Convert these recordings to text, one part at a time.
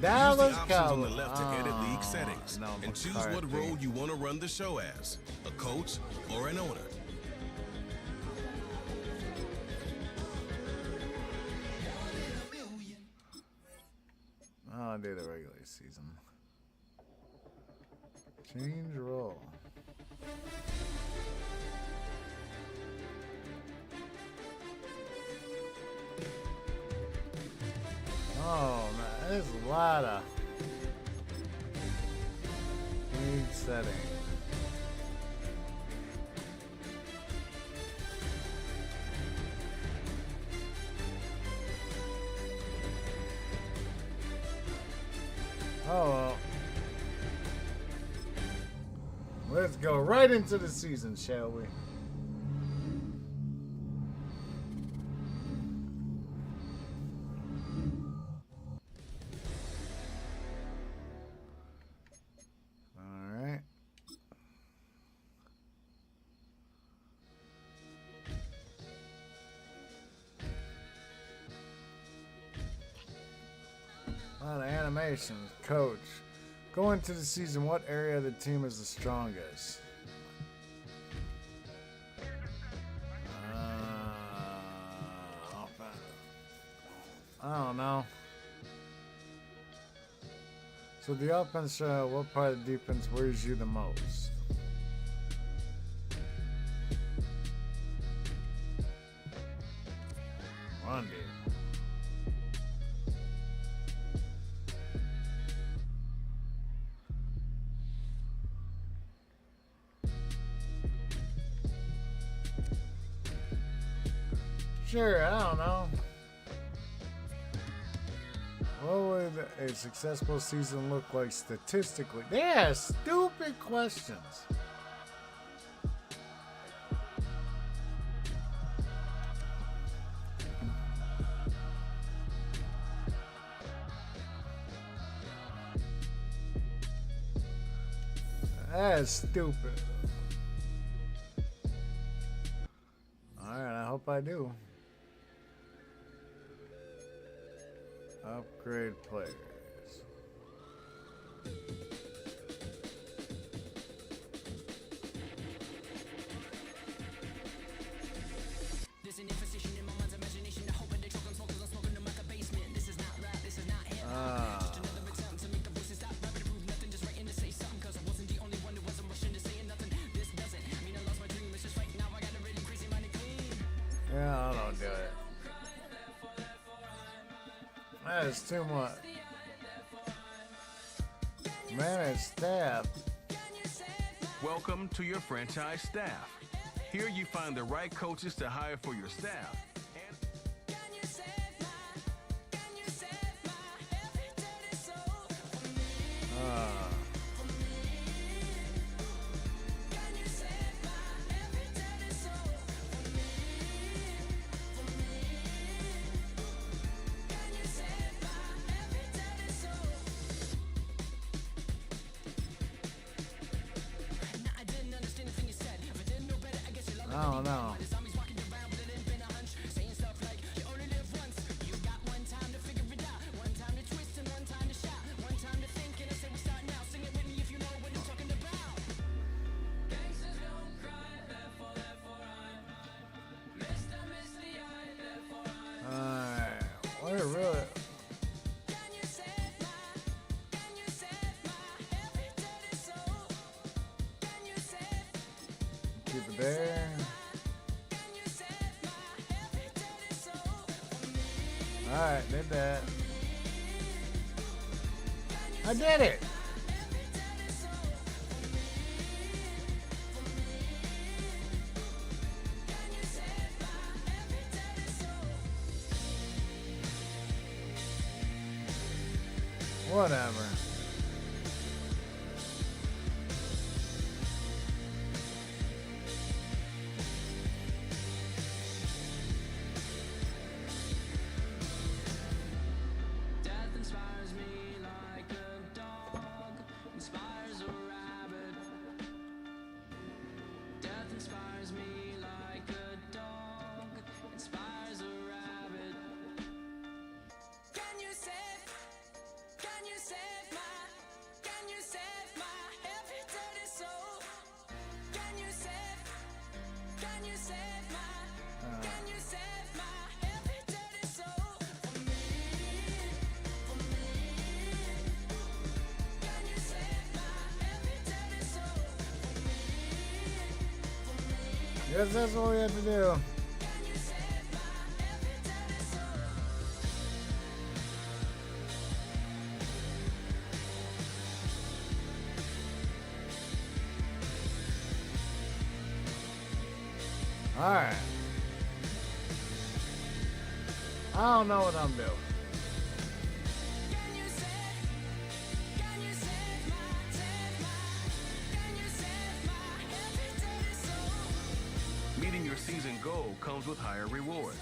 Dallas Use the options on the Cowboys. left to edit league settings No, and choose McCarthy. what role you want to run the show as, a coach or an owner. I'll do the regular season. Change role. Oh man, there's a lot of league setting. Oh well. Let's go right into the season, shall we? All right. A lot of animations. Coach. Going into the season, what area of the team is the strongest? I don't know. So the offense, what part of the defense worries you the most? Run, dude. Sure, I don't know. What would a successful season look like statistically? Yeah, stupid questions. That's stupid. Alright, I hope I do. Upgrade players. There's an imposition in my mind's imagination. I hope they choke on smokers on smoking them like a basement. This is not rap, this is not hip hop. Just another attempt to make the voices stop rapping to prove nothing. Just writing to say something, cause I wasn't the only one who wasn't rushing to saying nothing. This doesn't mean I lost my dream. It's just right now I got a really crazy mind and clean. Yeah, I don't do it. That is too much. Manage staff. Welcome to your franchise staff. Here you find the right coaches to hire for your staff. I don't know. What are really? Keep it there. Alright, did that. I did it! Whatever. Can you Guess that's what we have to do. Alright. I don't know what I'm doing. Meeting your season goal comes with higher rewards,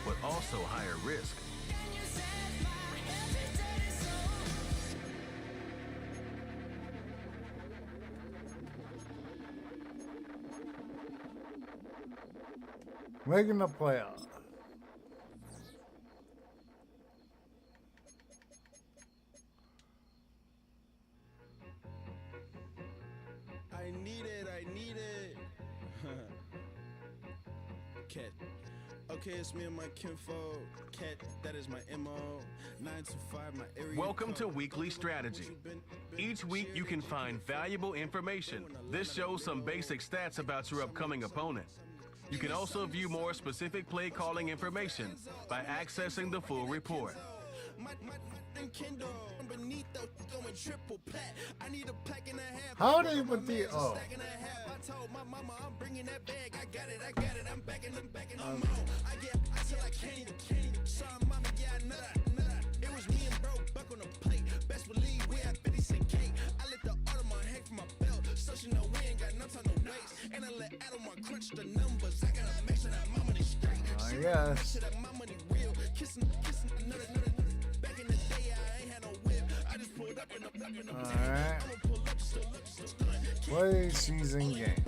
but also higher risk. Making the playoffs. I need it. Cat. Okay, it's me and my kinfolk. Cat, that is my MO. 925, my area. Welcome to Weekly Strategy. Each week you can find valuable information. This shows some basic stats about your upcoming opponent. You can also view more specific play calling information by accessing the full report. How do you put the oh? It was me and bro buck on the plate. Best believe we had 50 cent cake. I let the Audemars hang from my belt. So you know we ain't got no time to waste. And I let Audemars crunch the numbers. I gotta make sure that my money straight. I guess. Make sure that my money real. Kissing another. Back in the day I ain't had no whip. I just pulled up in the Alright. I'ma pull up just to stunt. Play season game.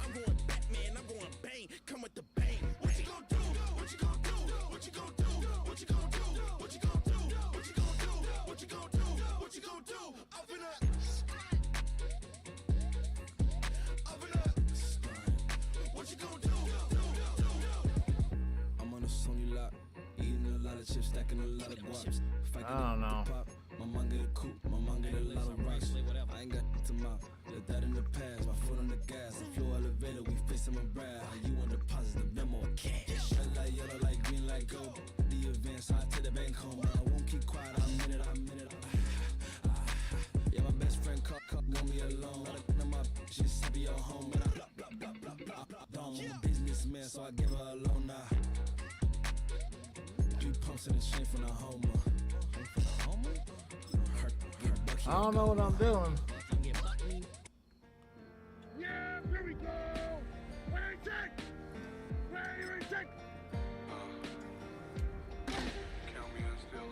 I'm going Batman, I'm going bang. Come with the bang. What you gonna do? What you gonna do? What you gonna do? What you gonna do? What you gonna do? What you gonna do? What you gonna do? What you gonna do? Up and up. Up and up. What you gonna do? I'm on a Sony lot, eating a lot of chips, stacking a lot of guaps. I don't know. My mom get a coupe, my mom get a lot of rocks. I ain't got to mouth, let that in the past. My foot on the gas, the floor elevator, we facing my brad. How you on deposit, the memo cash. Red light, yellow light, green light, go. The events, I to the bank home. I won't keep quiet, I'm in it. Yeah, my best friend caught want me alone. Let my bitches be at home, and I blah. I'm a businessman, so I give her a loan now. 3 pumps in the chain from the Homer. I don't know what I'm doing. Yeah, here we go. Where is it? Count me still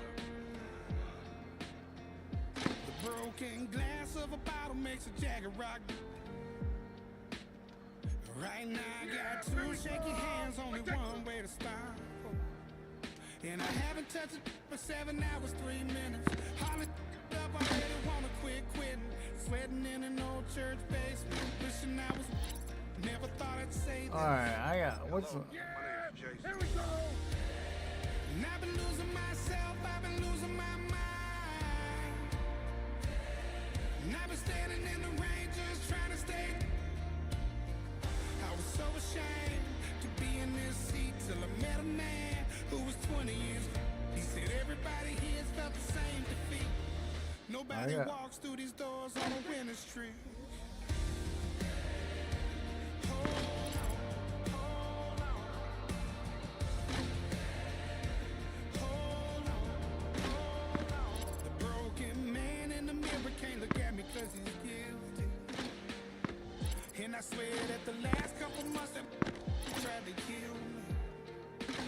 The broken glass of a bottle makes a jagger rock. Right now I got 2 shaky hands, only one way to start. And I haven't touched it for 7 hours, 3 minutes. Holly up, already wanna quitting. Sweating in an old church basement, wishing I was. Never thought I'd say that. Alright, I got what's the, Yeah, here we go. And I've been losing myself, I've been losing my mind. And I've been standing in the rain just trying to stay. I was so ashamed to be in this seat till I met a man who was 20 years. He said everybody here's felt the same defeat. Nobody walks through these doors on a winning streak. The broken man in the mirror can't look at me 'cause he's guilty. And I swear that the last couple months that tried to kill me.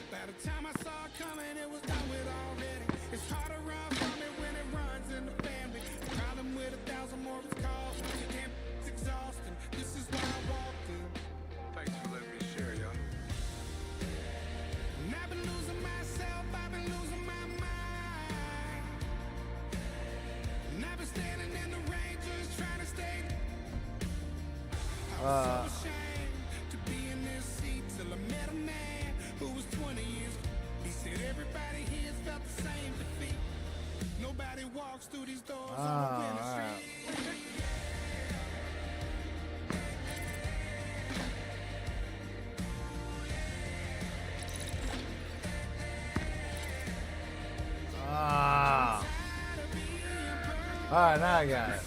By the time I saw it coming, it was done with already. It's hard to run from it when it runs in the family. The problem with 1,000 more is cost. Damn, it's exhausting. This is why I walked in. Thanks for letting me share, y'all. And I've been losing myself, I've been losing my mind. And I've been standing in the rain just trying to stay. I was so ashamed to be in this seat till I met a man who was 20 years. He said everybody here's felt the same defeat. Nobody walks through these doors on a winning street. All right, now I got it.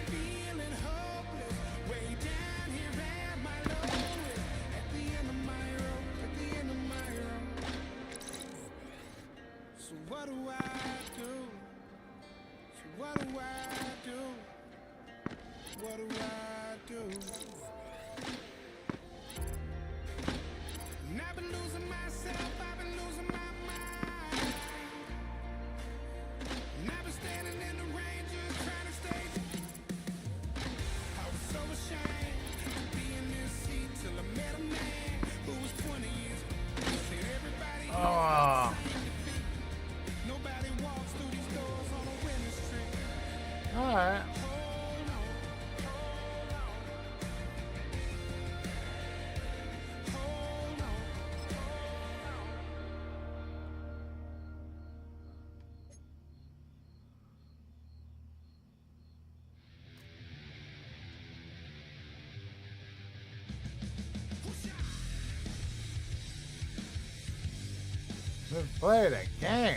Feeling hopeless, way down here at my lowest. At the end of my rope, at the end of my rope. So what do I do? So what do I do? What do I do? And I've been losing myself, I've been losing my mind. And I've been standing in the rain just trying to stay. I was so ashamed to be in this seat till I met a man who was 20 years old. He said everybody Oh, nobody walks through these doors on a winning streak. all right. Hold on, hold on. Let's play the game.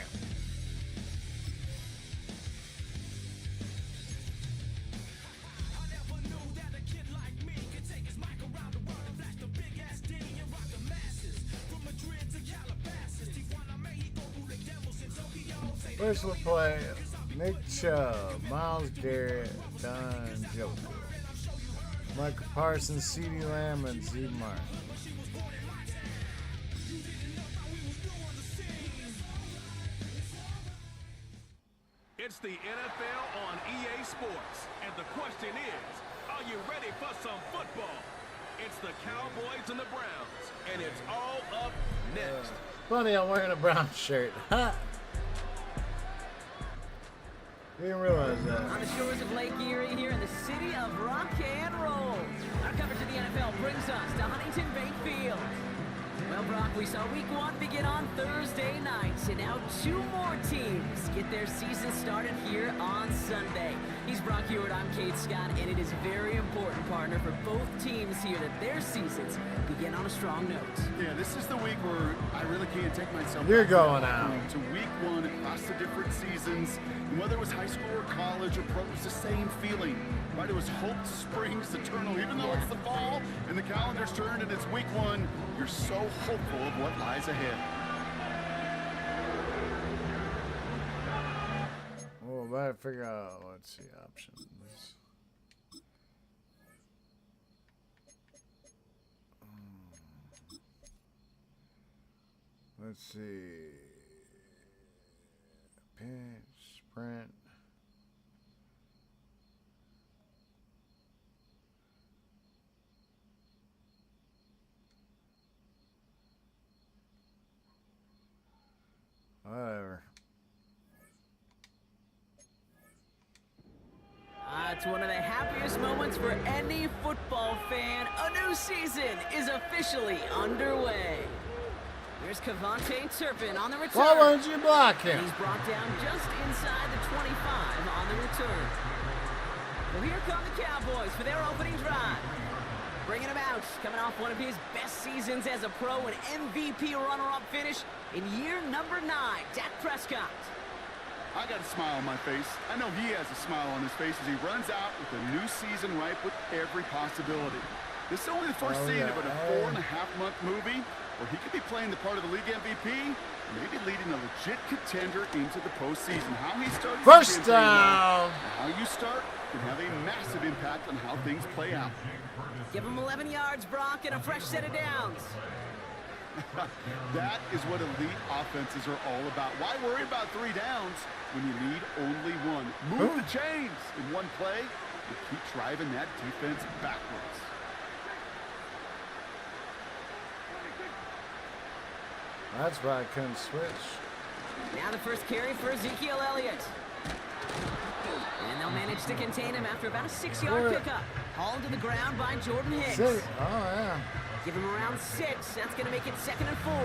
First we'll play Nick Chubb, Myles Garrett, Don Joker, Michael Parsons, CeeDee Lamb, and Z Martin. It's the NFL on EA Sports, and the question is, are you ready for some football? It's the Cowboys and the Browns, and it's all up next. Funny, I'm wearing a brown shirt. Ha! Didn't realize that. On the shores of Lake Erie here in the city of rock and roll. Our coverage of the NFL brings us to Huntington Bank Field. Well, Brock, we saw week 1 begin on Thursday night, and now 2 more teams get their season started here on Sunday. He's Brock Hewitt, I'm Kate Scott, and it is very important, partner, for both teams here that their seasons begin on a strong note. Yeah, this is the week where I really can't take myself You're back going out. to week 1 across the different seasons. And whether it was high school or college or pro, it was the same feeling. Right? It was hope springs eternal. Even though it's the fall and the calendar's turned and it's week 1, you're so hopeful of what lies ahead. Well, better figure out, let's see, options. Let's see. Pinch, sprint. Whatever. It's one of the happiest moments for any football fan. A new season is officially underway. Here's Kevontae Turpin on the return. Why won't you block him? He's brought down just inside the 25 on the return. Well, here come the Cowboys for their opening drive. Bringing him out, coming off one of his best seasons as a pro, an MVP runner-up finish in year number 9, Dak Prescott. I got a smile on my face. I know he has a smile on his face as he runs out with a new season ripe with every possibility. This is only the first scene of a 4.5-month movie where he could be playing the part of the league MVP, maybe leading a legit contender into the postseason. How he started First down. How you start can have a massive impact on how things play out. Give him 11 yards, Brock, and a fresh set of downs. That is what elite offenses are all about. Why worry about 3 downs when you need only 1? Move the chains in one play and keep driving that defense backwards. That's why I couldn't switch. Now the first carry for Ezekiel Elliott. And they'll manage to contain him after about a 6-yard pickup. Hauled to the ground by Jordan Hicks. Oh, yeah. Give him around 6. That's going to make it 2nd and 4.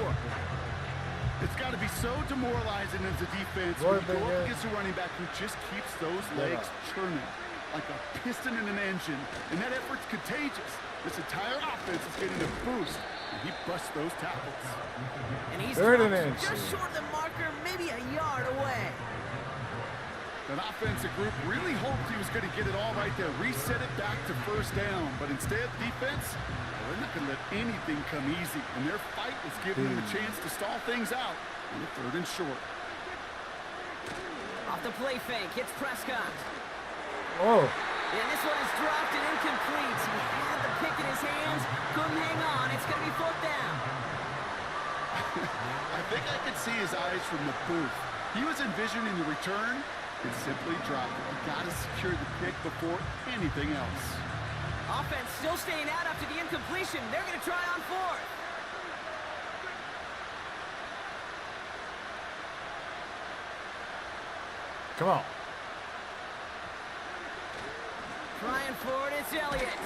It's got to be so demoralizing as a defense Boy, when you go big up against a running back who just keeps those legs churning like a piston in an engine. And that effort's contagious. This entire offense is getting a boost, and he busts those tackles. And he's 3rd and dropped inch. just short of the marker, maybe a yard away. Now An offensive group really hoped he was going to get it all right there, reset it back to first down. But instead, defense, they're not going to let anything come easy. And their fight is giving them a chance to stall things out on the 3rd and short. Off the play fake, it's Prescott. Oh. And this one is dropped and incomplete. He had the pick in his hands, couldn't hang on. It's going to be 4th down. I think I could see his eyes from the booth. He was envisioning the return and simply dropped it. You got to secure the pick before anything else. Offense still staying out after the incompletion. They're going to try on 4th. Come on. Trying for it, it's Elliott.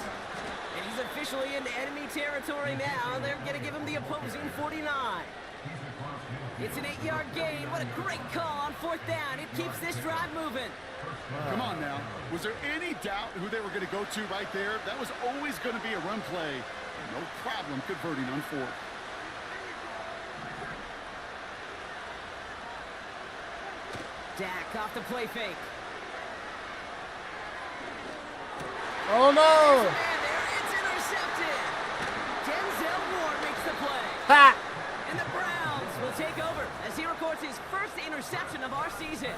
And he's officially into enemy territory now. They're going to give him the opposing 49. It's an 8-yard gain. What a great call on 4th down. It keeps this drive moving. Come on now. Was there any doubt who they were going to go to right there? That was always going to be a run play. No problem converting on 4th. Dak off the play fake. Oh, no. And there, it's intercepted. Denzel Ward makes the play. Ha! And the Browns will take over as he records his first interception of our season.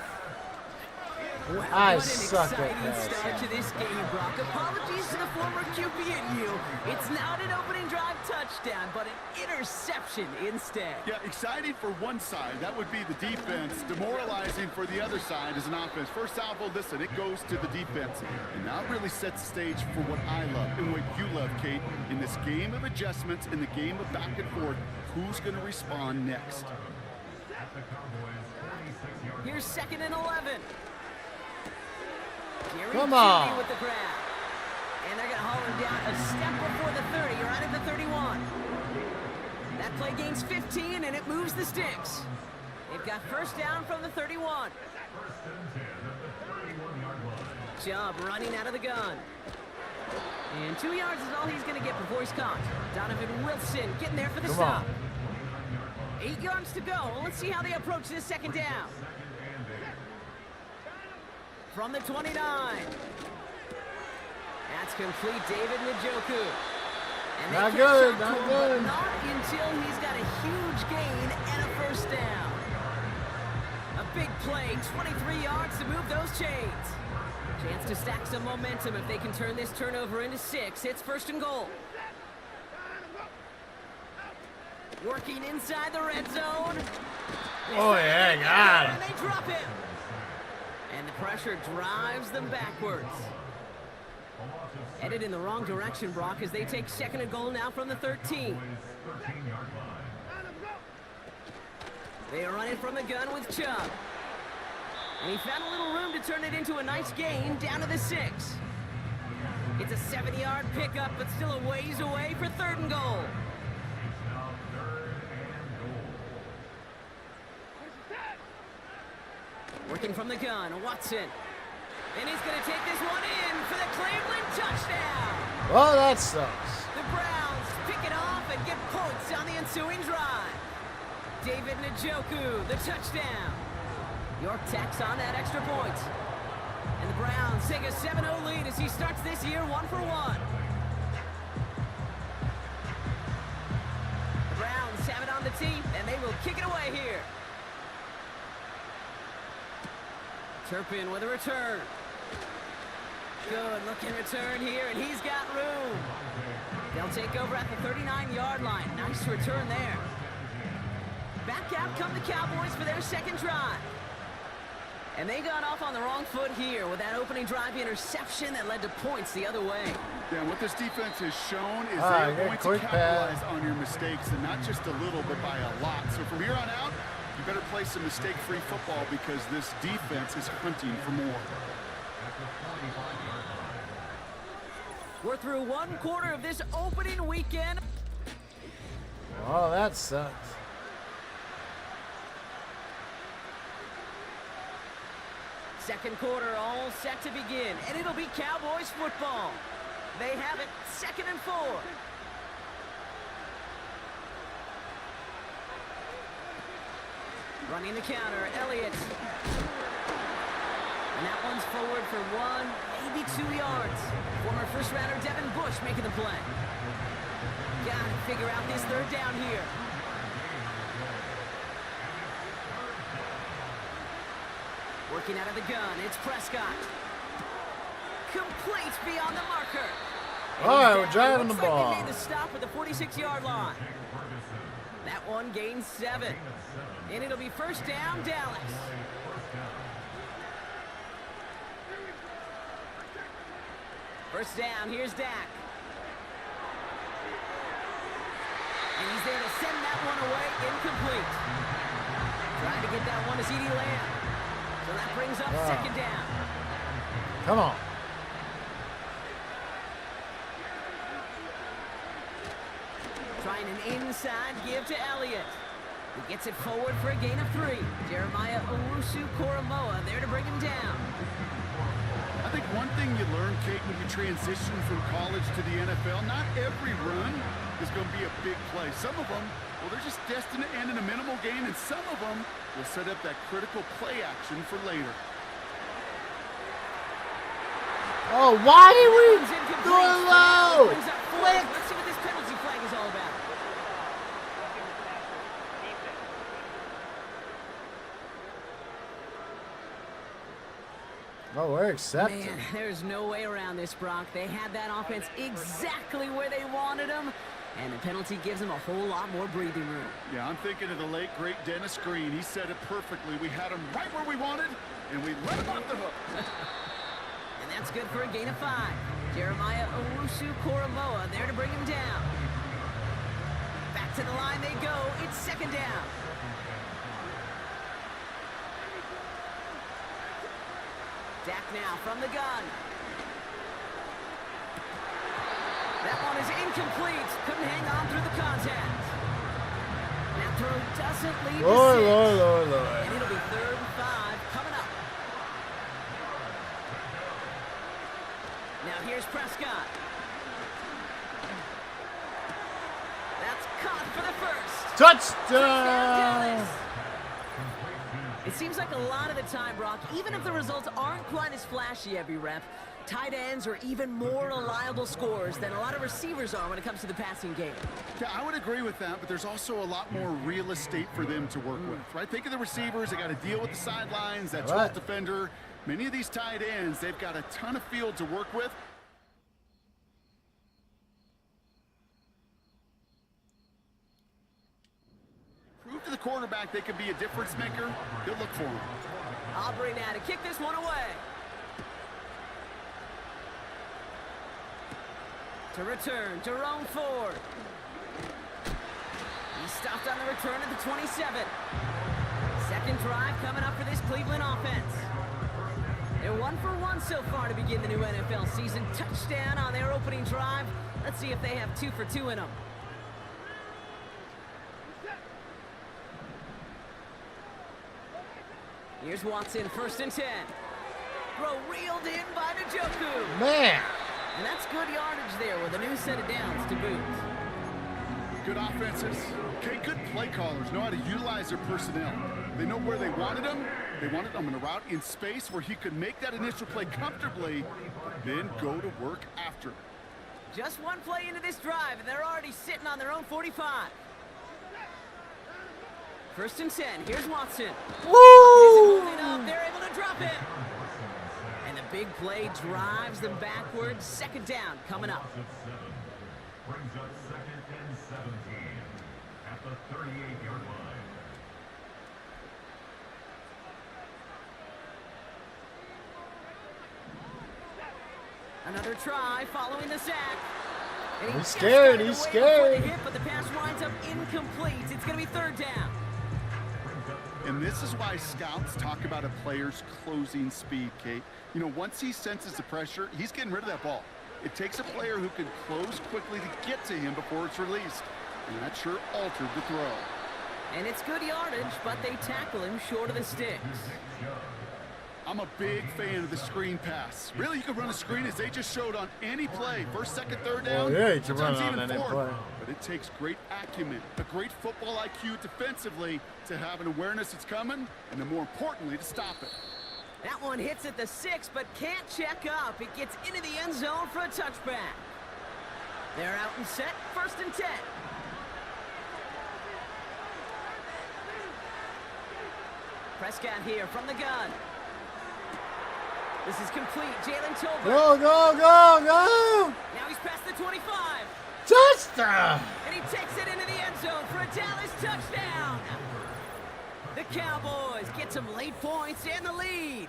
Wow, I what an suck at exciting passing. start to this game, Brock. Apologies to the former QB in you. It's not an opening drive touchdown, but an interception instead. Yeah, exciting for one side. That would be the defense. Demoralizing for the other side as an offense. First salvo, listen, it goes to the defense. And now it really sets the stage for what I love and what you love, Kate. In this game of adjustments, in the game of back and forth, who's going to respond next? Here's 2nd and 11. Gary Come Judy on. with the grab. And they're going to haul him down a step before the 30, right at the 31. That play gains 15, and it moves the sticks. They've got first down from the 31. Chubb running out of the gun. And 2 yards is all he's going to get before he's caught. Donovan Wilson getting there for the stop. 8 yards to go. Let's see how they approach this 2nd down. From the 29. That's complete, David Njoku. And they Not catch good, up to not him, good. but not until he's got a huge gain and a first down. A big play, 23 yards to move those chains. Chance to stack some momentum if they can turn this turnover into 6. It's 1st and goal. Working inside the red zone. Oh, yeah, got And it. they drop him. And the pressure drives them backwards. Headed in the wrong direction, Brock, as they take 2nd and goal now from the 13. They are running from the gun with Chubb. And he found a little room to turn it into a nice gain down to the 6. It's a 7-yard pickup, but still a ways away for 3rd and goal. Working from the gun, Watson. And he's going to take this one in for the Cleveland touchdown. Well, that sucks. The Browns pick it off and get points on the ensuing drive. David Njoku, the touchdown. York tacks on that extra point. And the Browns take a 7-0 lead as he starts this year 1-for-1. The Browns have it on the tee, and they will kick it away here. Turpin with a return. Good looking return here, and he's got room. They'll take over at the 39-yard line. Nice return there. Back out come the Cowboys for their 2nd drive. And they got off on the wrong foot here with that opening drive interception that led to points the other way. Yeah, what this defense has shown is Ah, they're good going to quick capitalize pass. on your mistakes, and not just a little, but by a lot. So from here on out, you better play some mistake-free football because this defense is hunting for more. We're through 1 quarter of this opening weekend. Oh, that sucks. Second quarter all set to begin, and it'll be Cowboys football. They have it 2nd and 4. Running the counter, Elliott. And forward for 1, maybe 2 yards. Former first-rounder Devin Bush making the play. Gotta figure out this third down here. Working out of the gun, it's Prescott. Complete beyond the marker. All right, we're driving the Looks like ball. they made the stop at the 46-yard line. That one gains 7. And it'll be first down, Dallas. First down, here's Dak. And he's there to send that one away, incomplete. Trying to get that one to CeeDee Lamb. So that brings up second down. Come on. Trying an inside give to Elliott. He gets it forward for a gain of 3. Jeremiah Owusu-Koramoah there to bring him down. I think one thing you learn, Kate, when you transition from college to the NFL, not every run is going to be a big play. Some of them, well, they're just destined to end in a minimal gain, and some of them will set up that critical play action for later. Oh, why did we That one's do incomplete. it low? Brings up 4. Quick. Let's see what this penalty flag is all about. Oh, we're accepting. Man, there's no way around this, Brock. They had that offense exactly where they wanted them, and the penalty gives them a whole lot more breathing room. Yeah, I'm thinking of the late, great Dennis Green. He said it perfectly. We had him right where we wanted, and we let him off the hook. And that's good for a gain of 5. Jeremiah Owusu-Koramoah there to bring him down. Back to the line they go. It's second down. Dak now from the gun. That one is incomplete. Couldn't hang on through the contact. That throw doesn't lead Lord, to 6. Lord, Lord, Lord. And it'll be 3rd and 5 coming up. Now here's Prescott. That's caught for the first. Touchdown! It seems like a lot of the time, Brock, even if the results aren't quite as flashy every rep, tight ends are even more reliable scorers than a lot of receivers are when it comes to the passing game. Yeah, I would agree with that, but there's also a lot more real estate for them to work with, right? Think of the receivers. They got to deal with the sidelines, that 12th Right. defender. Many of these tight ends, they've got a ton of field to work with. Prove to the quarterback they can be a difference maker. Good look for him. Aubrey now to kick this one away. To return, Jerome Ford. He stopped on the return at the 27. Second drive coming up for this Cleveland offense. They're 1 for 1 so far to begin the new NFL season. Touchdown on their opening drive. Let's see if they have 2 for 2 in them. Here's Watson, 1st and 10. Throw reeled in by Njoku. Man. And that's good yardage there with a new set of downs to boot. Good offenses. Okay, good play callers know how to utilize their personnel. They know where they wanted them. They wanted them in a route in space where he could make that initial play comfortably, then go to work after. Just one play into this drive, and they're already sitting on their own 45. 1st and 10. Here's Watson. Woo! Holding up. They're able to drop it. And the big play drives them backwards. Second down coming up. Brings up 2nd and 17 at the 38-yard line. Another try following the sack. And he He's just scared, got he's away before the scared. hit, but the pass winds up incomplete. It's going to be 3rd down. And this is why scouts talk about a player's closing speed, Kate. You know, once he senses the pressure, he's getting rid of that ball. It takes a player who can close quickly to get to him before it's released. And that sure altered the throw. And it's good yardage, but they tackle him short of the sticks. I'm a big fan of the screen pass. Really, you can run a screen as they just showed on any play. 1st, 2nd, 3rd down. Oh, yeah, you can sometimes run on even any 4th. play. But it takes great acumen, a great football IQ defensively to have an awareness it's coming, and then more importantly, to stop it. That one hits at the 6, but can't check up. It gets into the end zone for a touchback. They're out and set, 1st and 10. Prescott here from the gun. This is complete. Jalen Tolbert. Go, go, go, go! Now he's past the 25. Touchdown! And he takes it into the end zone for a Dallas touchdown. The Cowboys get some late points and the lead.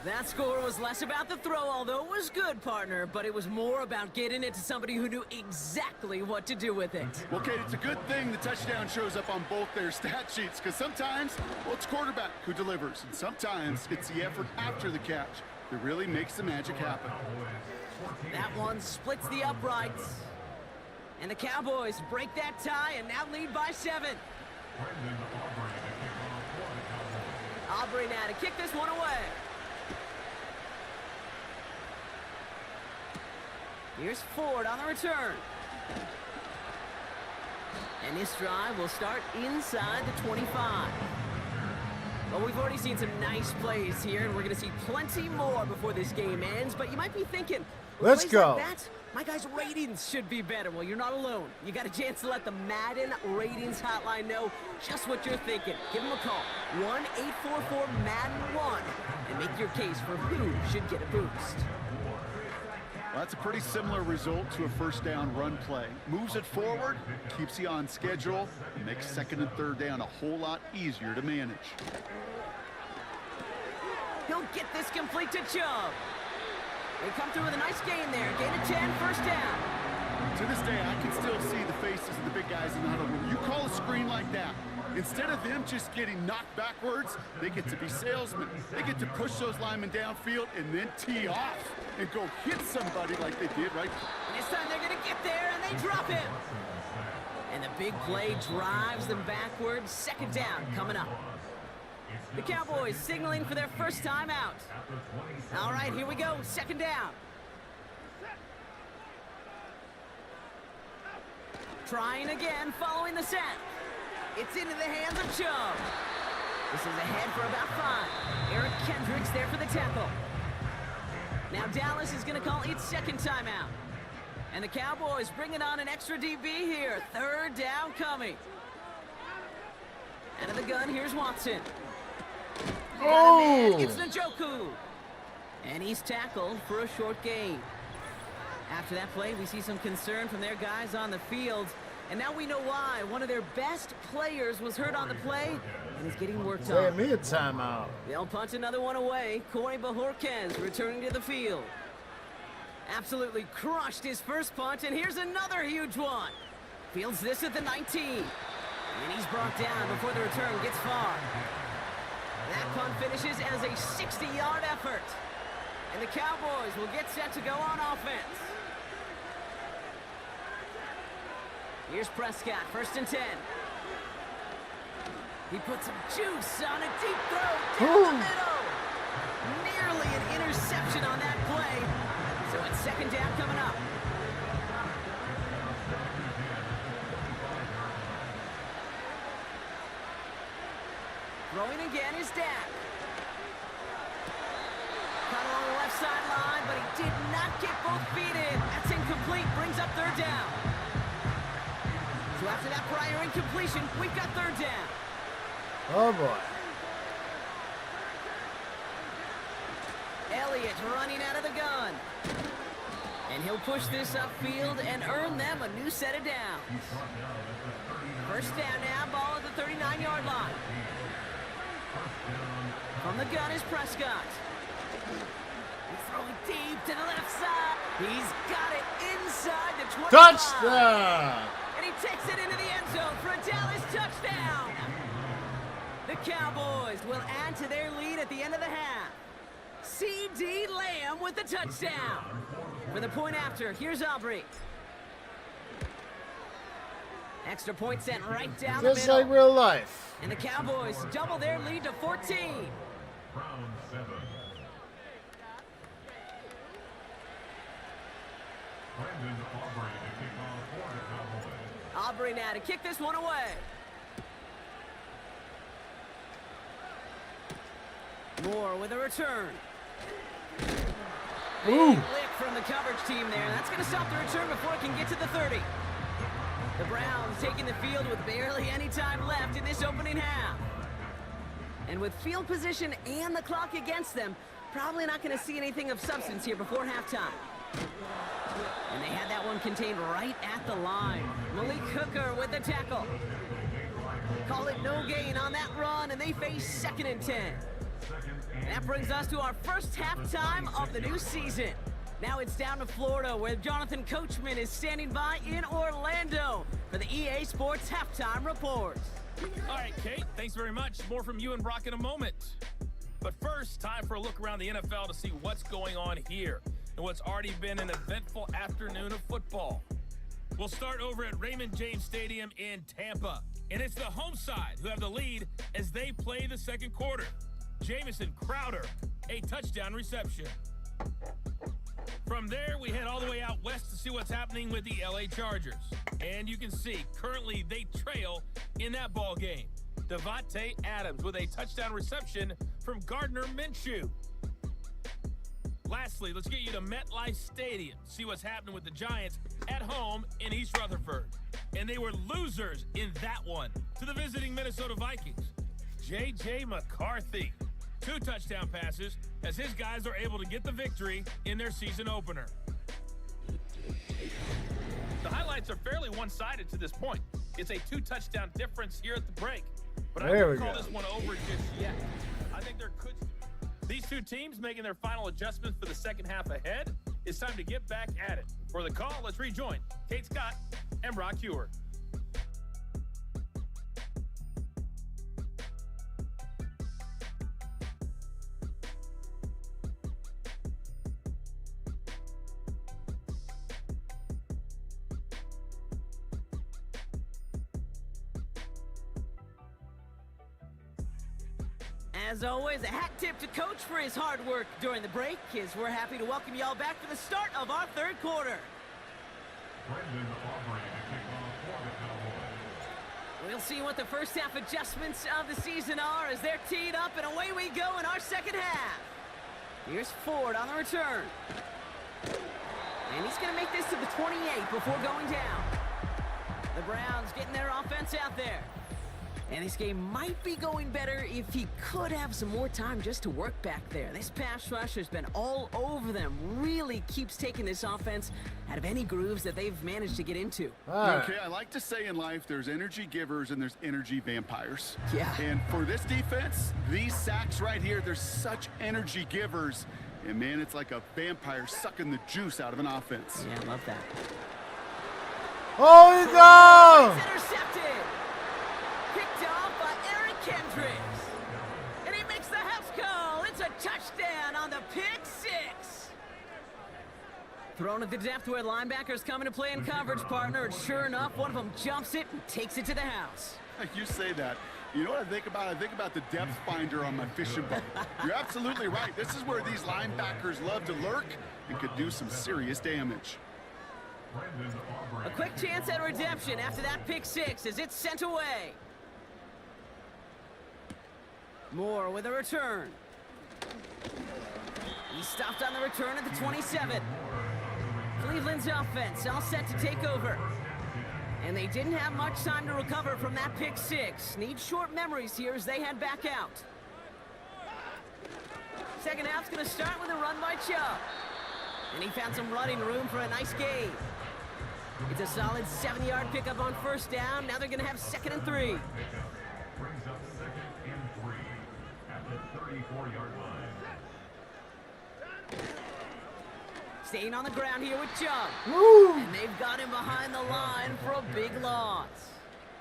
That score was less about the throw, although it was good, partner, but it was more about getting it to somebody who knew exactly what to do with it. Well, Kate, it's a good thing the touchdown shows up on both their stat sheets, because sometimes, well, it's quarterback who delivers, and sometimes it's the effort after the catch that really makes the magic happen. That one splits the uprights. And the Cowboys break that tie and now lead by 7. Aubrey now to kick this one away. Here's Ford on the return. And this drive will start inside the 25. Well, we've already seen some nice plays here, and we're going to see plenty more before this game ends. But you might be thinking, Let's go. Like that, my guys' ratings should be better. Well, you're not alone. You got a chance to let the Madden Ratings Hotline know just what you're thinking. Give them a call, 1-844-MADDEN-1, and make your case for who should get a boost. Well, that's a pretty similar result to a first down run play. Moves it forward, keeps you on schedule, and makes 2nd and 3rd down a whole lot easier to manage. He'll get this complete to Chubb. They come through with a nice gain there. Gain of 10, 1st down. To this day, I can still see the faces of the big guys in the huddle. When you call a screen like that, instead of them just getting knocked backwards, they get to be salesmen. They get to push those linemen downfield and then tee off and go hit somebody like they did, right? And this time they're going to get there, and they drop him. And the big play drives them backwards. 2nd down coming up. The Cowboys signaling for their first time out. All right, here we go. 2nd down. Trying again, following the set. It's into the hands of Chubb. This is ahead for about 5. Eric Kendricks there for the tackle. Now Dallas is going to call its 2nd timeout. And the Cowboys bringing on an extra DB here. 3rd down coming. Out of the gun, here's Watson. Oh! It's Njoku. And he's tackled for a short gain. After that play, we see some concern from their guys on the field. And now we know why. One of their best players was hurt on the play and is getting worked Say on. me a timeout. They'll punch another one away. Corey Bajorquez returning to the field. Absolutely crushed his first punch, and here's another huge one. Fields this at the 19. And he's brought down before the return gets far. That punt finishes as a 60-yard effort. And the Cowboys will get set to go on offense. Here's Prescott, 1st and 10. He puts some juice on a deep throw down the middle. Nearly an interception on that play. So it's 2nd down coming up. Throwing again is Dak. Caught along the left sideline, but he did not get both feet in. That's incomplete, brings up 3rd down. So after that prior incompletion, we've got 3rd down. Oh boy. Elliott running out of the gun. And he'll push this upfield and earn them a new set of downs. 1st down now, ball at the 39-yard line. From the gun is Prescott. He's throwing deep to the left side. He's got it inside the 25. Touchdown! And he takes it into the end zone for a Dallas touchdown. The Cowboys will add to their lead at the end of the half. C.D. Lamb with the touchdown. For the point after, here's Aubrey. Extra point sent right down the Just middle. like real life. And the Cowboys double their lead to 14. Round 7. Brandon Aubrey to kick off for the Cowboys. Aubrey now to kick this one away. Moore with a return. Ooh. Big lick from the coverage team there. That's going to stop the return before it can get to the 30. The Browns taking the field with barely any time left in this opening half. And with field position and the clock against them, probably not going to see anything of substance here before halftime. And they had that one contained right at the line. Malik Hooker with the tackle. Call it no gain on that run, and they face 2nd and 10. And that brings us to our first halftime of the new season. Now it's down to Florida, where Jonathan Coachman is standing by in Orlando for the EA Sports Halftime Report. All right, Kate, thanks very much. More from you and Brock in a moment. But first, time for a look around the NFL to see what's going on here and what's already been an eventful afternoon of football. We'll start over at Raymond James Stadium in Tampa. And it's the home side who have the lead as they play the second quarter. Jamison Crowder, a touchdown reception. From there, we head all the way out west to see what's happening with the LA Chargers. And you can see, currently they trail in that ball game. Devontae Adams with a touchdown reception from Gardner Minshew. Lastly, let's get you to MetLife Stadium, see what's happening with the Giants at home in East Rutherford. And they were losers in that one to the visiting Minnesota Vikings. J.J. McCarthy, 2 touchdown passes as his guys are able to get the victory in their season opener. The highlights are fairly one-sided to this point. It's a 2-touchdown difference here at the break. But I wouldn't call this one over just yet. I think there could... These two teams making their final adjustments for the second half ahead. It's time to get back at it. For the call, let's rejoin Kate Scott and Brock Hewer. As always, a hat tip to Coach for his hard work during the break, as we're happy to welcome y'all back for the start of our third quarter. We'll see what the first half adjustments of the season are as they're teed up, and away we go in our second half. Here's Ford on the return. And he's going to make this to the 28 before going down. The Browns getting their offense out there. And this game might be going better if he could have some more time just to work back there. This pass rush has been all over them. Really keeps taking this offense out of any grooves that they've managed to get into. Okay, I like to say in life there's energy givers and there's energy vampires. Yeah. And for this defense, these sacks right here, they're such energy givers. And man, it's like a vampire sucking the juice out of an offense. Yeah, I love that. Oh, he go! It's intercepted. Picked off by Eric Kendricks. And he makes the house call. It's a touchdown on the pick six. Thrown at the depth where linebackers come into play in coverage, partner. And sure enough, one of them jumps it and takes it to the house. You say that. You know what I think about? I think about the depth finder on my fishing boat. You're absolutely right. This is where these linebackers love to lurk and could do some serious damage. A quick chance at redemption after that pick six as it's sent away. Moore with a return. He stopped on the return at the 27. Cleveland's offense all set to take over. And they didn't have much time to recover from that pick six. Need short memories here as they head back out. Second half's going to start with a run by Chubb. And he found some running room for a nice gain. It's a solid 7-yard pickup on first down. Now they're going to have 2nd and 3. Brings up 2nd and 3 at the 34-yard line. Staying on the ground here with Chubb. Woo! And they've got him behind the line for a big loss.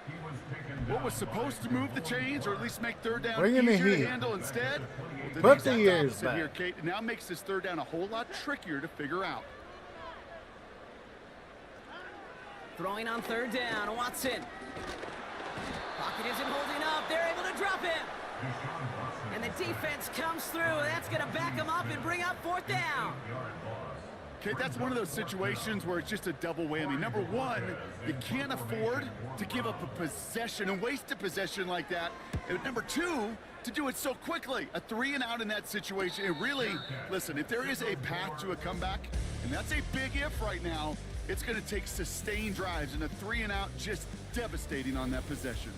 He was taken What down was supposed to move the chains or at least make third down Bring in the easier to heat. handle instead? Well, Put the the exact ears opposite back. here, Kate. It now makes this third down a whole lot trickier to figure out. Throwing on third down, Watson. Pocket isn't holding up. They're able to drop him. And the defense comes through. That's going to back him up and bring up 4th down. Okay, that's one of those situations where it's just a double whammy. Number one, you can't afford to give up a possession and waste a possession like that. And number two, to do it so quickly. A 3 and out in that situation. It really, listen, if there is a path to a comeback, and that's a big if right now, it's going to take sustained drives, and a 3 and out just devastating on that possession.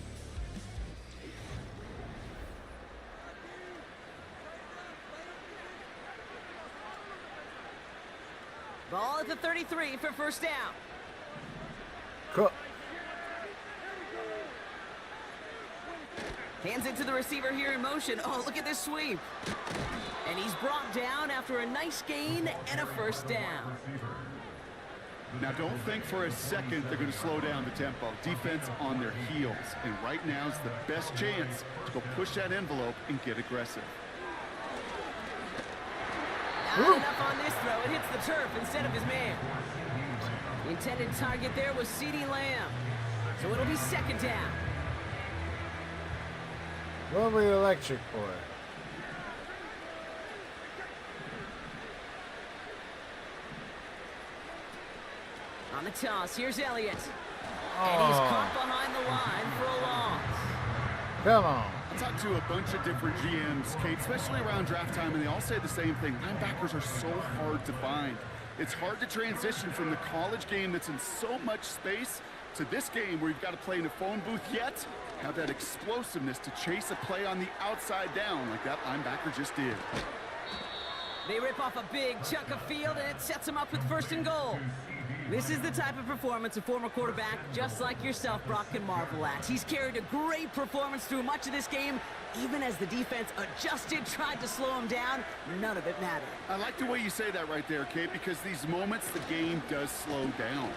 Ball at the 33 for first down. Cool. Hands it to the receiver here in motion. Oh, look at this sweep. And he's brought down after a nice gain and a first down. Now, don't think for a second they're going to slow down the tempo. Defense on their heels. And right now is the best chance to go push that envelope and get aggressive. Not enough on this throw. It hits the turf instead of his man. The intended target there was CeeDee Lamb. So it'll be second down. Lovely electric boy. On the toss, here's Elliott. And he's caught behind the line for a loss. Come on. I talked to a bunch of different GMs, Kate, especially around draft time, and they all say the same thing. Linebackers are so hard to find. It's hard to transition from the college game that's in so much space to this game where you've got to play in a phone booth, yet have that explosiveness to chase a play on the outside down like that linebacker just did. They rip off a big chunk of field, and it sets them up with first and goal. This is the type of performance a former quarterback just like yourself, Brock, can marvel at. He's carried a great performance through much of this game. Even as the defense adjusted, tried to slow him down, none of it mattered. I like the way you say that right there, Kate, because these moments the game does slow down.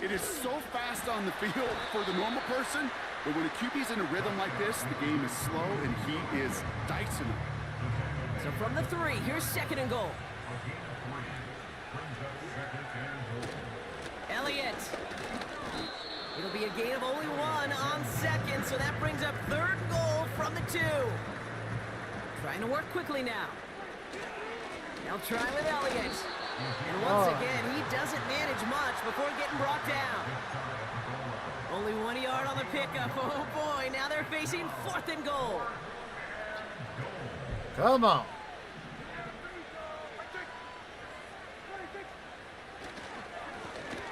It is so fast on the field for the normal person, but when a QB's in a rhythm like this, the game is slow and he is dicing it. So from the 3, here's second and goal. Elliott. It'll be a gain of only 1 on second, so that brings up third goal from the 2. Trying to work quickly now. They'll try with Elliott. And once again, he doesn't manage much before getting brought down. Only 1 yard on the pickup. Oh boy, now they're facing 4th and goal. Come on.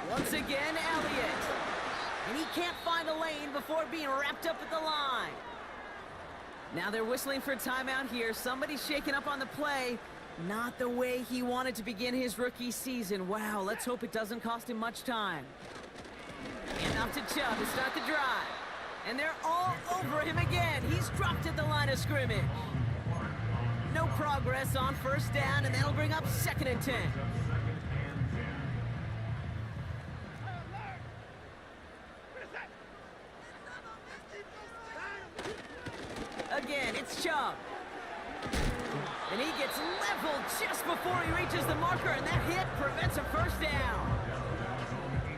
Once again, Elliott. And he can't find the lane before being wrapped up at the line. Now they're whistling for a timeout here. Somebody's shaking up on the play. Not the way he wanted to begin his rookie season. Wow, let's hope it doesn't cost him much time. And off to Chubb to start the drive. And they're all over him again. He's dropped at the line of scrimmage. No progress on first down, and that'll bring up 2nd and 10. Again, it's Chubb. And he gets leveled just before he reaches the marker, and that hit prevents a first down.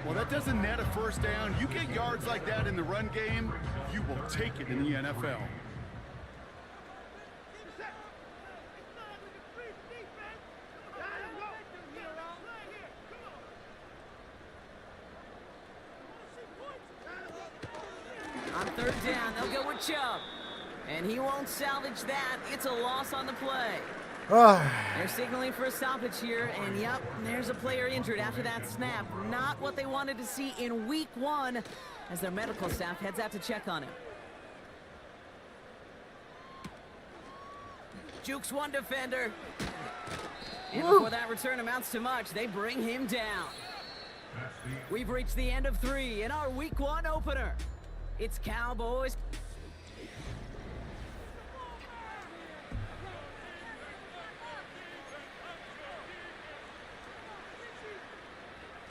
Well, that doesn't net a first down. You get yards like that in the run game, you will take it in the NFL. On third down, they'll go with Chubb. And he won't salvage that. It's a loss on the play. They're signaling for a stoppage here, and yep, there's a player injured after that snap. Not what they wanted to see in week 1 as their medical staff heads out to check on him. Jukes one defender. And before that return amounts to much, they bring him down. We've reached the end of 3 in our week 1 opener. It's Cowboys.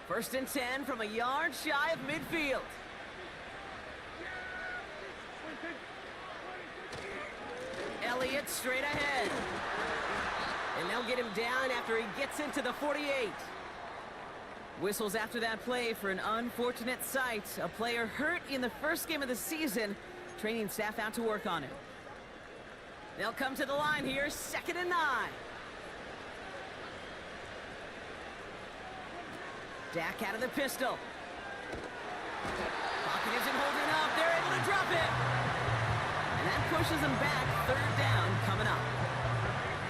First and 10 from a yard shy of midfield. Elliott straight ahead. And they'll get him down after he gets into the 48. Whistles after that play for an unfortunate sight. A player hurt in the first game of the season. Training staff out to work on him. They'll come to the line here, 2nd and 9. Dak out of the pistol. Pocket isn't holding up. They're able to drop it. And that pushes them back. Third down coming up.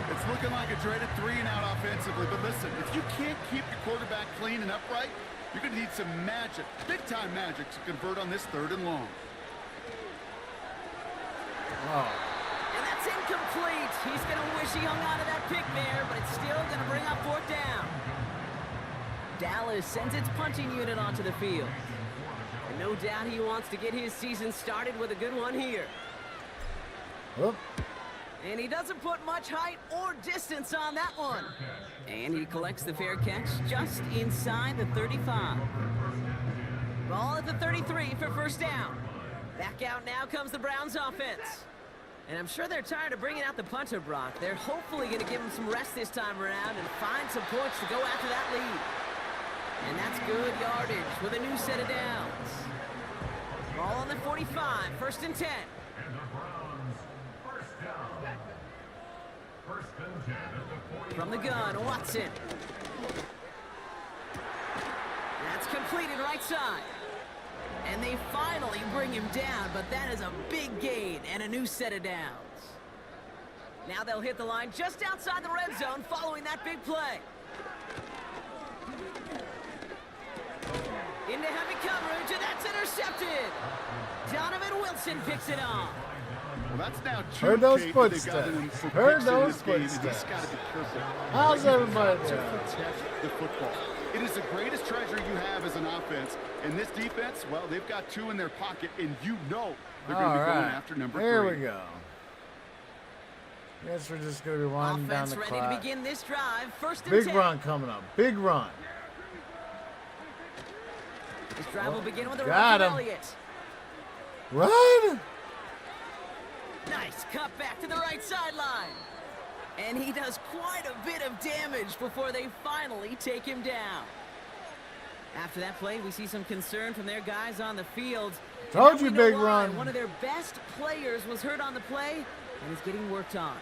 It's looking like a dreaded 3-and-out offensively, but listen, if you can't keep your quarterback clean and upright, you're going to need some magic, big-time magic, to convert on this 3rd and long. Oh. And that's incomplete. He's going to wish he hung on to that pick there, but it's still going to bring up 4th down. Dallas sends its punching unit onto the field. And no doubt he wants to get his season started with a good one here. Whoop. And he doesn't put much height or distance on that one. And he collects the fair catch just inside the 35. Ball at the 33 for 1st down. Back out now comes the Browns offense. And I'm sure they're tired of bringing out the punter, Brock. They're hopefully going to give him some rest this time around and find some points to go after that lead. And that's good yardage with a new set of downs. Ball on the 45, 1st and 10. And the Browns, first down. First and 10 at the 40. From the gun, Watson. That's completed right side. And they finally bring him down, but that is a big gain and a new set of downs. Now they'll hit the line just outside the red zone following that big play. Into heavy coverage, and that's intercepted. Donovan Wilson picks it off. Well, that's now 2 Heard those Kate, that they've footsteps. gotten in for Heard picks in those this game, and footsteps. he's got to be careful. How's everybody To doing? protect the football. It is the greatest treasure you have as an offense. And this defense, well, they've got 2 in their pocket, and you know they're going to be going after number 3. Here we go. Guess we're just going to be winding down Offense the ready clock. to begin this drive. 1st and Big 10. run coming up. Big run. This drive will begin with a Got run from him. Elliott. Run! Nice cut back to the right sideline. And he does quite a bit of damage before they finally take him down. After that play, we see some concern from their guys on the field. Told And you, now we know big why. run. One of their best players was hurt on the play and is getting worked on.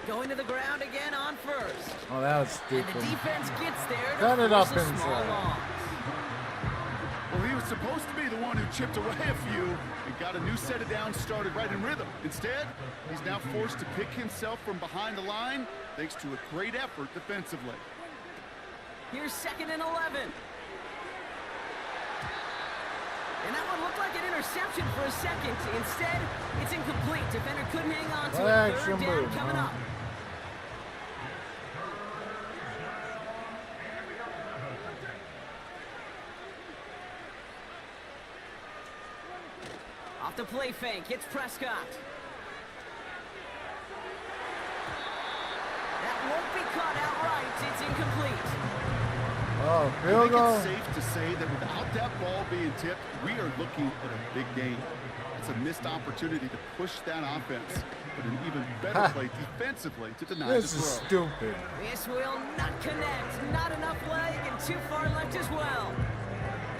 Going to the ground again on 1st. Oh, that was And stupid. the defense gets there to Cut it up force a small inside. loss. Well, he was supposed to be the one who chipped away a few and got a new set of downs started right in rhythm. Instead, he's now forced to pick himself from behind the line thanks to a great effort defensively. Here's 2nd and 11. And that one looked like an interception for a second. Instead, it's incomplete. Defender couldn't hang on to Well, it. 3rd action down move, coming huh? up. Off the play fake, it's Prescott. That won't be caught outright. It's incomplete. Oh, I field think goal. it's safe to say that without that ball being tipped, we are looking at a big game. It's a missed opportunity to push that offense, but an even better play defensively to deny This the is throw. stupid. This will not connect. Not enough leg and too far left as well.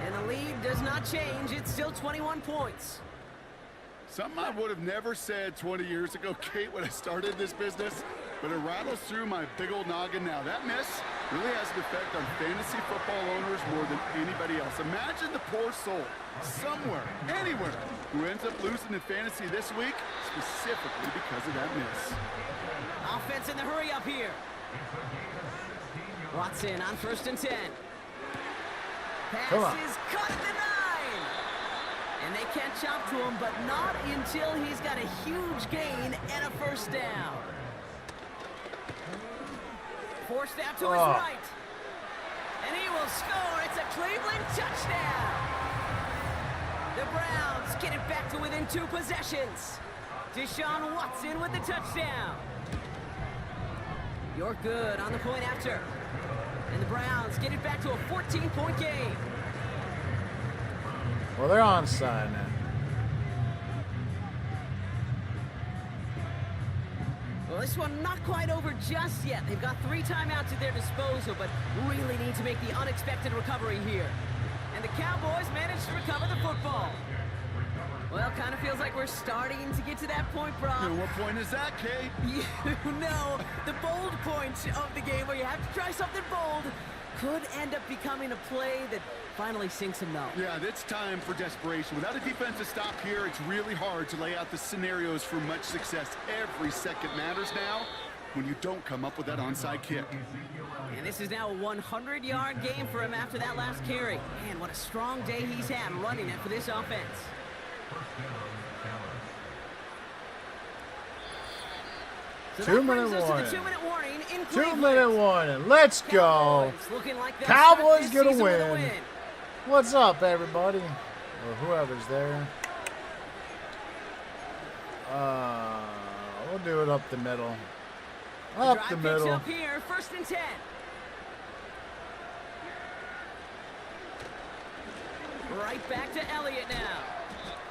And the lead does not change. It's still 21 points. Something I would have never said 20 years ago, Kate, when I started this business, but it rattles through my big old noggin now. That miss really has an effect on fantasy football owners more than anybody else. Imagine the poor soul somewhere, anywhere, who ends up losing in fantasy this week, specifically because of that miss. Offense in the hurry up here. Watson on 1st and 10. Come on. Pass is cut at the 9. And they catch up to him, but not until he's got a huge gain and a 1st down. Forced out to his right. And he will score. It's a Cleveland touchdown. The Browns get it back to within 2 possessions. Deshaun Watson with the touchdown. You're good on the point after. And the Browns get it back to a 14-point game. Well, they're onside now. Well, this one not quite over just yet. They've got 3 timeouts at their disposal, but really need to make the unexpected recovery here. And the Cowboys managed to recover the football. Well, kind of feels like we're starting to get to that point, Brock. And what point is that, Kate? You know, the bold point of the game where you have to try something bold could end up becoming a play that finally sinks him though. Yeah, it's time for desperation. Without a defensive stop here, it's really hard to lay out the scenarios for much success. Every second matters now when you don't come up with that onside kick. And this is now a 100-yard game for him after that last carry. Man, what a strong day he's had running it for this offense. So 2-minute that brings us warning. to the 2-minute warning in 2-minute warning. Let's go. Cowboys looking like they'll Cowboys start this gonna season with a win. What's up, everybody? Or whoever's there. We'll do it up the middle. Up the Drive picks middle. up here, 1st and 10. Right back to Elliott now.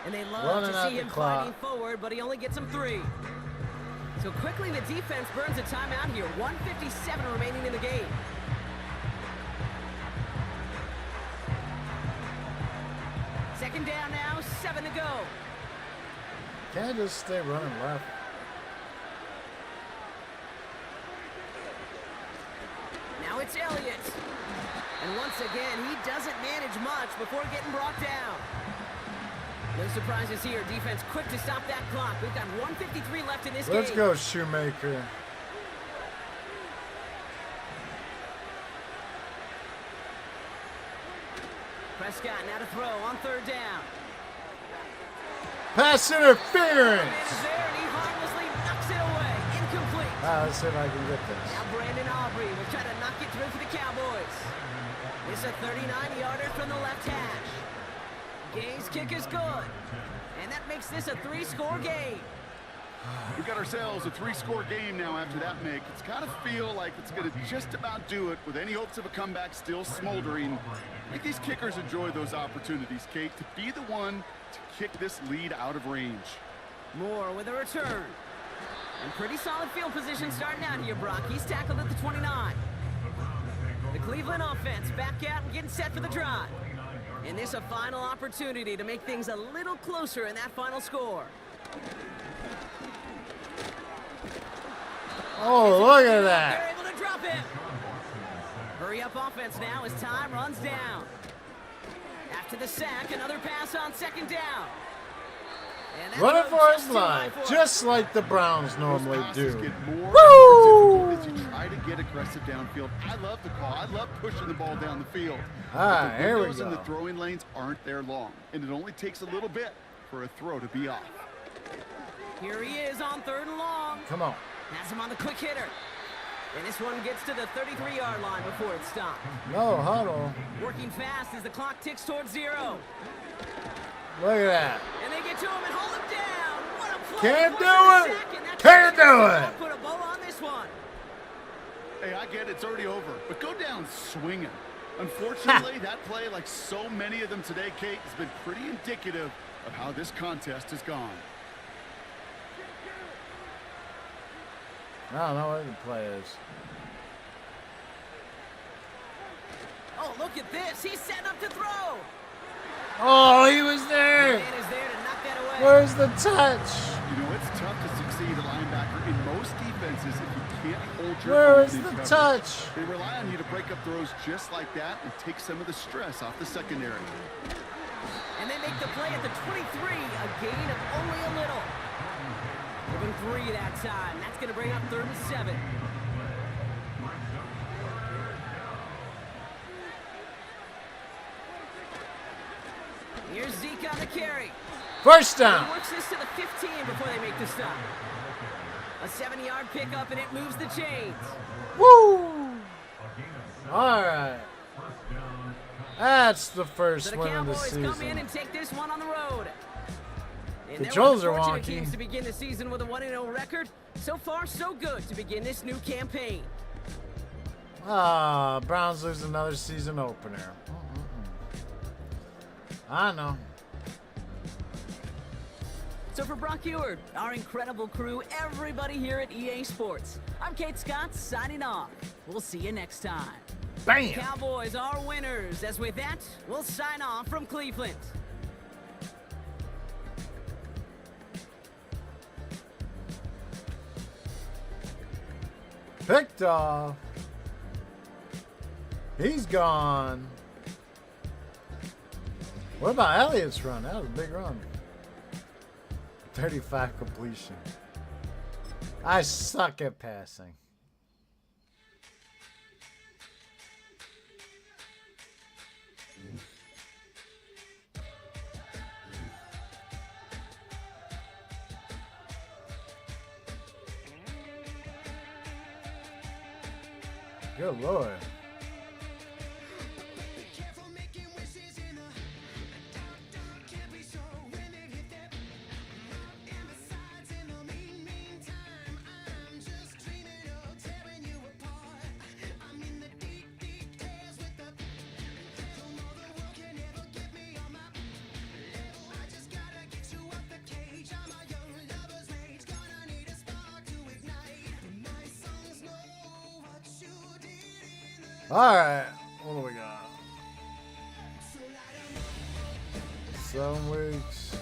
And they love Running out to see the him clock. fighting forward, but he only gets him 3. So quickly the defense burns a timeout here. 1:57 remaining in the game. Second down now, 7 to go. Can't I just stay running left? Now it's Elliott. And once again, he doesn't manage much before getting brought down. No surprises here. Defense quick to stop that clock. We've got 1:53 left in this game. Let's go, Shoemaker. Prescott now to throw on 3rd down. Pass interference. Is there, and he harmlessly knocks it away. Incomplete. Let's see if I can get this. Now Brandon Aubrey will try to knock it through for the Cowboys. It's a 39-yarder from the left hash. Gay's kick is good. And that makes this a 3-score game. We got ourselves a 3-score game now after that make. It's got to feel like it's going to just about do it with any hopes of a comeback still smoldering. I think these kickers enjoy those opportunities, Kate, to be the one to kick this lead out of range. Moore with a return. And pretty solid field position starting out here, Brock. He's tackled at the 29. The Cleveland offense back out and getting set for the drive. And this a final opportunity to make things a little closer in that final score. Oh, look at They're that. able to drop him. Hurry up offense now as time runs down. After the sack, another pass on 2nd down. And that Running throw for just his too high life, for him. just like the Browns normally Those passes do. get more Woo! and more difficult as you try to get aggressive downfield. I love the call. I love pushing the ball down the field. Ah, But the here we windows and go. the throwing lanes aren't there long, and it only takes a little bit for a throw to be off. Here he is on 3rd and long. Come on. Has him on the quick hitter. And this one gets to the 33-yard line before it stops. No huddle. Working fast as the clock ticks towards 0. Look at that. And they get to him and hold him down. What a play. Can't Forces do a it. sack, and that's Can't gonna do it. Put a bow on this one. Hey, I get it. It's already over. But go down swinging. Unfortunately, that play, like so many of them today, Kate, has been pretty indicative of how this contest has gone. I don't know what the play is. Oh, look at this. He's setting up to throw. Oh, he was there. Man is there to knock that away. Where's the touch? You know, it's tough to succeed at linebacker in most defenses if you can't hold your Where own is in the coverage. touch? They rely on you to break up throws just like that and take some of the stress off the secondary. And they make the play at the 23, a gain of only a little. Give him 3 that time. That's going to bring up 3rd and 7. Here's Zeke on the carry. First He down. works this to the 15 before they make the stop. A 7-yard pickup, and it moves the chains. Woo! All right. That's the So first the win of the Cowboys come in season. and take this one on the road. And they're Controls one are of the fortunate wonky. teams to begin the season with a 1-0 record. So far, so good to begin this new campaign. Browns lose another season opener. I know. So for Brock Ewart, our incredible crew, everybody here at EA Sports, I'm Kate Scott signing off. We'll see you next time. Bam! Cowboys are winners. As with that, we'll sign off from Cleveland. Picked off. He's gone. What about Elliott's run? That was a big run. 35 completion. I suck at passing. Good Lord. Alright, what do we got? 7 weeks.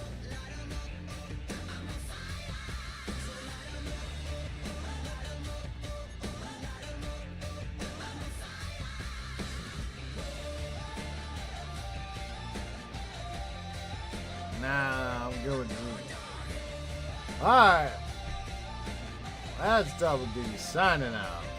Nah, I'm good with you. Alright. That's Double D signing out.